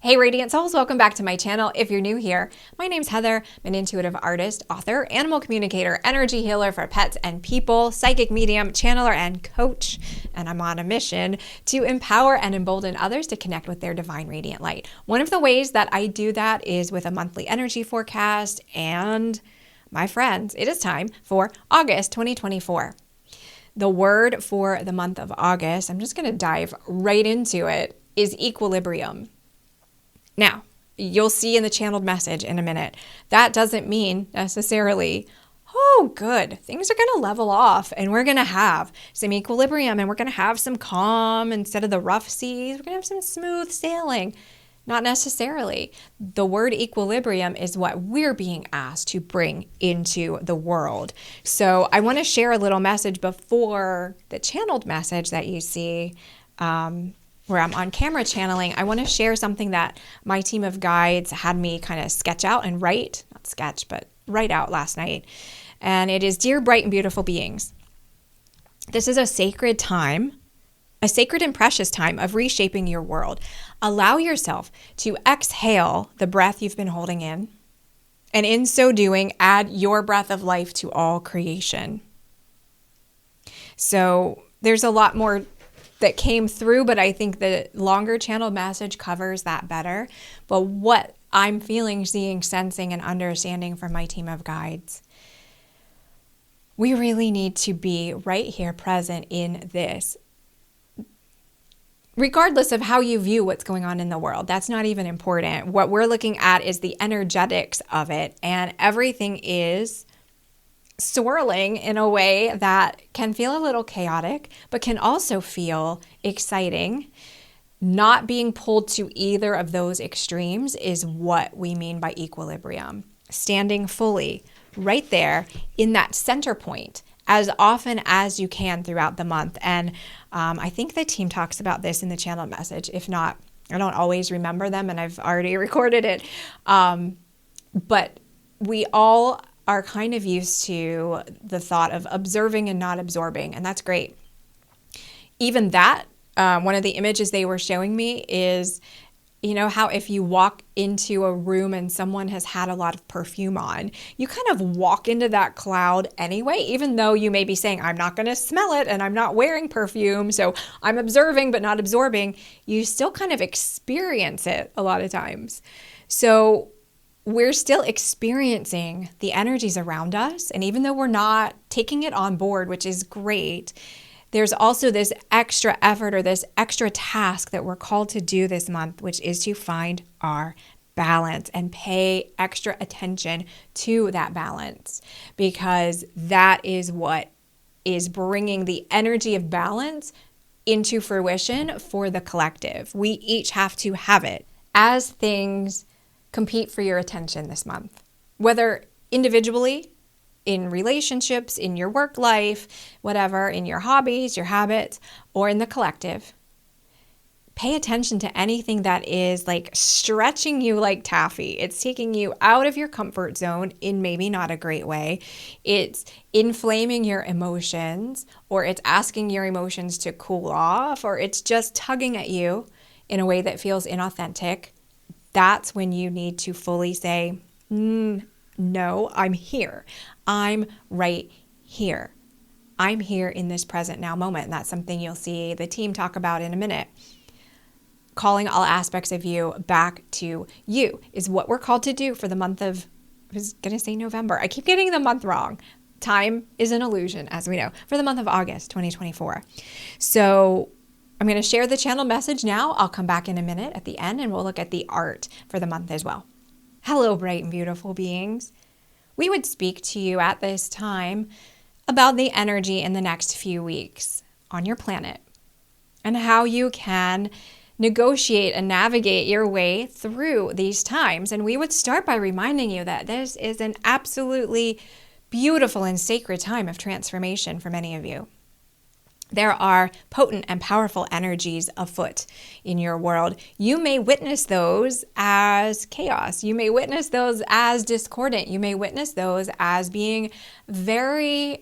Hey Radiant Souls, welcome back to my channel. If you're new here, my name's Heather. I'm an intuitive artist, author, animal communicator, energy healer for pets and people, psychic medium, channeler, and coach. And I'm on a mission to empower and embolden others to connect with their divine radiant light. One of the ways that I do that is with a monthly energy forecast. And my friends, it is time for August 2024. The word for the month of August, I'm just going to dive right into it, is equilibrium. Now, you'll see in the channeled message in a minute, that doesn't mean necessarily, oh, good, things are going to level off and we're going to have some equilibrium and we're going to have some calm instead of the rough seas. We're going to have some smooth sailing. Not necessarily. The word equilibrium is what we're being asked to bring into the world. So I want to share a little message before the channeled message that you see, where I'm on camera channeling. I want to share something that my team of guides had me kind of sketch out and write, not sketch, but write out last night. And it is, Dear bright and beautiful beings, this is a sacred time, a sacred and precious time of reshaping your world. Allow yourself to exhale the breath you've been holding in. And in so doing, add your breath of life to all creation. So there's a lot more that came through, but I think the longer channel message covers that better. But what I'm feeling, seeing, sensing, and understanding from my team of guides, we really need to be right here present in this. Regardless of how you view what's going on in the world, that's not even important. What we're looking at is the energetics of it, and everything is swirling in a way that can feel a little chaotic, but can also feel exciting. Not being pulled to either of those extremes is what we mean by equilibrium. Standing fully right there in that center point as often as you can throughout the month. And I think the team talks about this in the channel message. If not, I don't always remember them and I've already recorded it. But we all are kind of used to the thought of observing and not absorbing, and that's great. Even that, one of the images they were showing me is, you know how if you walk into a room and someone has had a lot of perfume on, you kind of walk into that cloud anyway, even though you may be saying, I'm not going to smell it and I'm not wearing perfume, so I'm observing but not absorbing. You still kind of experience it a lot of times. So we're still experiencing the energies around us. And even though we're not taking it on board, which is great, there's also this extra effort or this extra task that we're called to do this month, which is to find our balance and pay extra attention to that balance, because that is what is bringing the energy of balance into fruition for the collective. We each have to have it as things compete for your attention this month, whether individually, in relationships, in your work life, whatever, in your hobbies, your habits, or in the collective. Pay attention to anything that is like stretching you like taffy. It's taking you out of your comfort zone in maybe not a great way. It's inflaming your emotions, or it's asking your emotions to cool off, or it's just tugging at you in a way that feels inauthentic. That's when you need to fully say, no, I'm here. I'm right here. I'm here in this present now moment. And that's something you'll see the team talk about in a minute. Calling all aspects of you back to you is what we're called to do for the month of, I was going to say November. I keep getting the month wrong. Time is an illusion, as we know, for the month of August 2024. So I'm going to share the channel message now. I'll come back in a minute at the end and we'll look at the art for the month as well. Hello, bright and beautiful beings. We would speak to you at this time about the energy in the next few weeks on your planet and how you can negotiate and navigate your way through these times. And we would start by reminding you that this is an absolutely beautiful and sacred time of transformation for many of you. There are potent and powerful energies afoot in your world. You may witness those as chaos. You may witness those as discordant. You may witness those as being very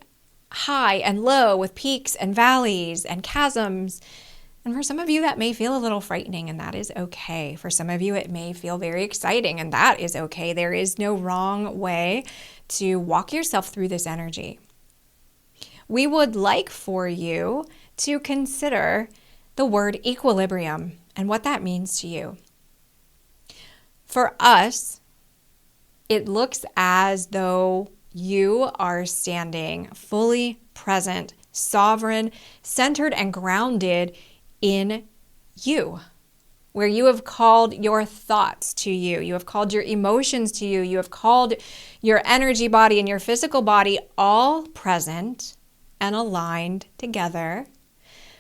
high and low with peaks and valleys and chasms. And for some of you, that may feel a little frightening, and that is okay. For some of you, it may feel very exciting, and that is okay. There is no wrong way to walk yourself through this energy. We would like for you to consider the word equilibrium and what that means to you. For us, it looks as though you are standing fully present, sovereign, centered, and grounded in you, where you have called your thoughts to you. You have called your emotions to you. You have called your energy body and your physical body all present and aligned together.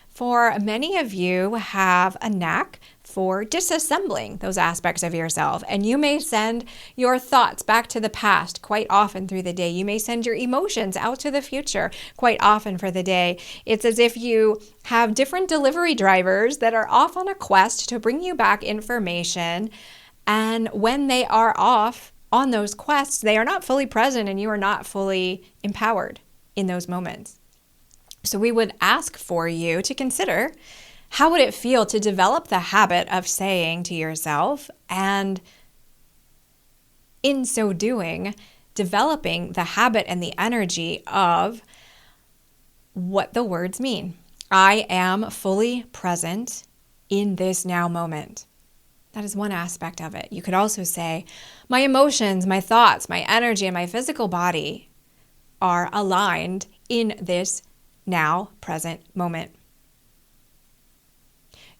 For many of you have a knack for disassembling those aspects of yourself, and you may send your thoughts back to the past quite often through the day. You may send your emotions out to the future quite often for the day. It's as if you have different delivery drivers that are off on a quest to bring you back information, and when they are off on those quests, they are not fully present and you are not fully empowered in those moments. So we would ask for you to consider, how would it feel to develop the habit of saying to yourself, and in so doing, developing the habit and the energy of what the words mean. I am fully present in this now moment. That is one aspect of it. You could also say, my emotions, my thoughts, my energy, and my physical body are aligned in this now present moment.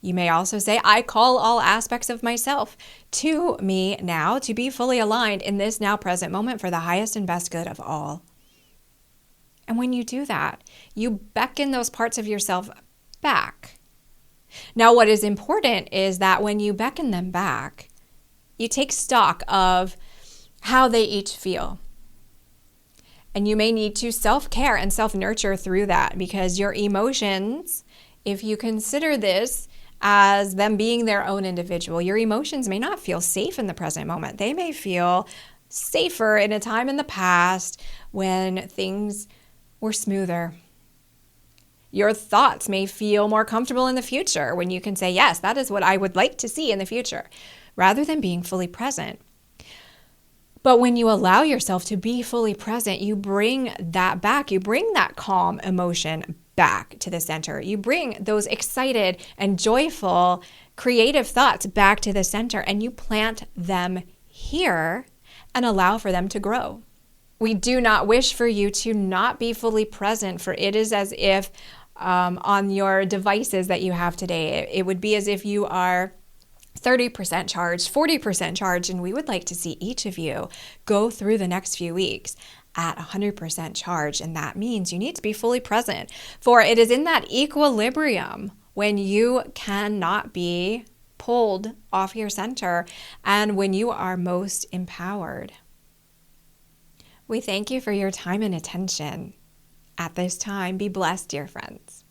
You may also say, I call all aspects of myself to me now to be fully aligned in this now present moment for the highest and best good of all. And when you do that, you beckon those parts of yourself back. Now, what is important is that when you beckon them back, you take stock of how they each feel. And you may need to self-care and self-nurture through that, because your emotions, if you consider this as them being their own individual, your emotions may not feel safe in the present moment. They may feel safer in a time in the past when things were smoother. Your thoughts may feel more comfortable in the future when you can say, yes, that is what I would like to see in the future, rather than being fully present. But when you allow yourself to be fully present, you bring that back. You bring that calm emotion back to the center. You bring those excited and joyful, creative thoughts back to the center, and you plant them here and allow for them to grow. We do not wish for you to not be fully present, for it is as if on your devices that you have today, it would be as if you are 30% charged, 40% charged, and we would like to see each of you go through the next few weeks at 100% charge. And that means you need to be fully present, for it is in that equilibrium when you cannot be pulled off your center and when you are most empowered. We thank you for your time and attention at this time. Be blessed, dear friends.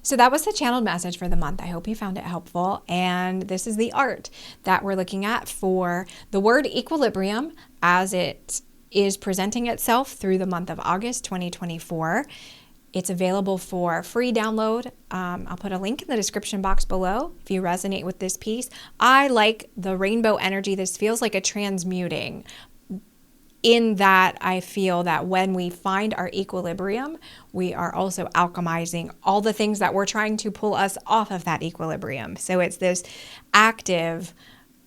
So that was the channeled message for the month. I hope you found it helpful. And this is the art that we're looking at for the word equilibrium as it is presenting itself through the month of August 2024. It's available for free download. I'll put a link in the description box below if you resonate with this piece. I like the rainbow energy. This feels like a transmuting, in that I feel that when we find our equilibrium, we are also alchemizing all the things that were trying to pull us off of that equilibrium. So it's this active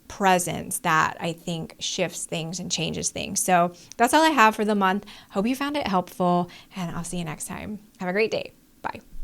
presence that I think shifts things and changes things. So that's all I have for the month. Hope you found it helpful, and I'll see you next time. Have a great day. Bye.